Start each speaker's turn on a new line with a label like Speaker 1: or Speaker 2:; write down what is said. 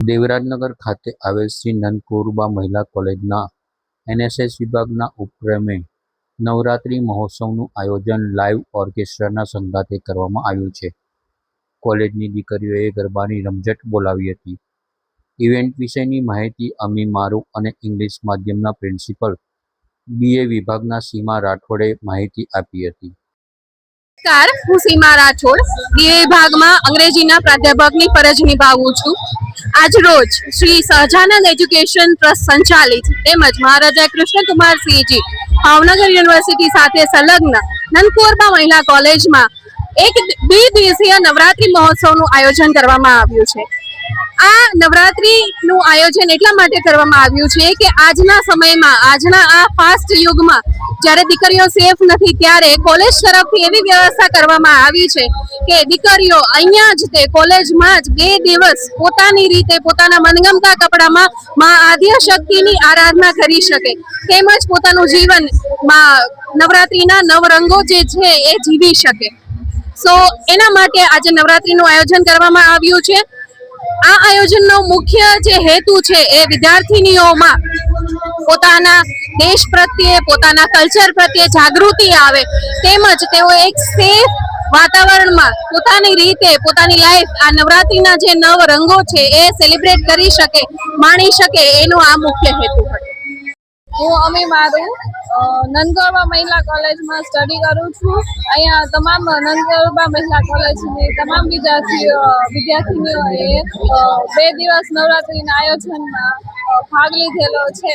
Speaker 1: દેવરાજનગર ખાતે આવેલ શ્રી નંદકુરબા મહિલા કોલેજના એનએસએસ વિભાગના ઉપક્રમે નવરાત્રિ મહોત્સવનું આયોજન લાઇવ ઓર્કેસ્ટ્રાના સંગાથે કરવામાં આવ્યું છે. કોલેજની દીકરીઓએ ગરબાની રમઝટ બોલાવી હતી. ઇવેન્ટ વિશેની માહિતી અમી મારૂ અને ઇંગ્લિશ માધ્યમના પ્રિન્સિપલ બીએ વિભાગના સીમા રાઠોડે માહિતી આપી હતી.
Speaker 2: નમસ્કાર, હું સીમા રાઠોડ બીએ વિભાગમાં અંગ્રેજીના પ્રાધ્યાપકની ફરજ નિભાવું છું. આજ રોજ શ્રી સહજાનંદ એજ્યુકેશન ટ્રસ્ટ સંચાલિત તેમજ મહારાજા કૃષ્ણકુમારસિંહજી ભાવનગર યુનિવર્સિટી સાથે સંલગ્ન નંદકુરબા મહિલા કોલેજમાં એક દ્વિદિવસીય નવરાત્રી મહોત્સવનું આયોજન કરવામાં આવ્યું છે. આ નવરાત્રીનું આયોજન એટલા માટે કરવામાં આવ્યું છે કે આજના સમયમાં, આજના આ ફાસ્ટ યુગમાં જ્યારે દીકરીઓ સેફ નથી ત્યારે કોલેજ તરફથી એવી વ્યવસ્થા કરવામાં આવી છે કે દીકરીઓ અહીંયા જ તે કોલેજમાં જ 2 દિવસ પોતાની રીતે પોતાના મનગમતા કપડામાં માં આદ્યશક્તિની આરાધના કરી શકે તેમજ પોતાનું જીવન માં નવરાત્રીના નવરંગો જે છે એ જીવી શકે. સો એના માટે આજે નવરાત્રીનું આયોજન કરવામાં આવ્યું છે. આ આયોજનનો મુખ્ય જે હેતુ છે એ વિદ્યાર્થીનીઓમાં પોતાના દેશ પ્રત્યે, પોતાના કલ્ચર પ્રત્યે જાગૃતિ આવે તેમજ તેઓ એક સેફ વાતાવરણમાં પોતાની રીતે પોતાની લાઈફ આ નવરાત્રીના જે નવ રંગો છે એ સેલિબ્રેટ કરી શકે, માણી શકે, એનો આ મુખ્ય હેતુ હતો.
Speaker 3: હું અમી મારૂ નંદકુરબા મહિલા કોલેજમાં સ્ટડી કરું છું. અહીંયા તમામ નંદકુરબા મહિલા કોલેજની તમામ વિદ્યાર્થીનીઓએ 2 દિવસ નવરાત્રિના આયોજનમાં ભાગ લીધેલો છે.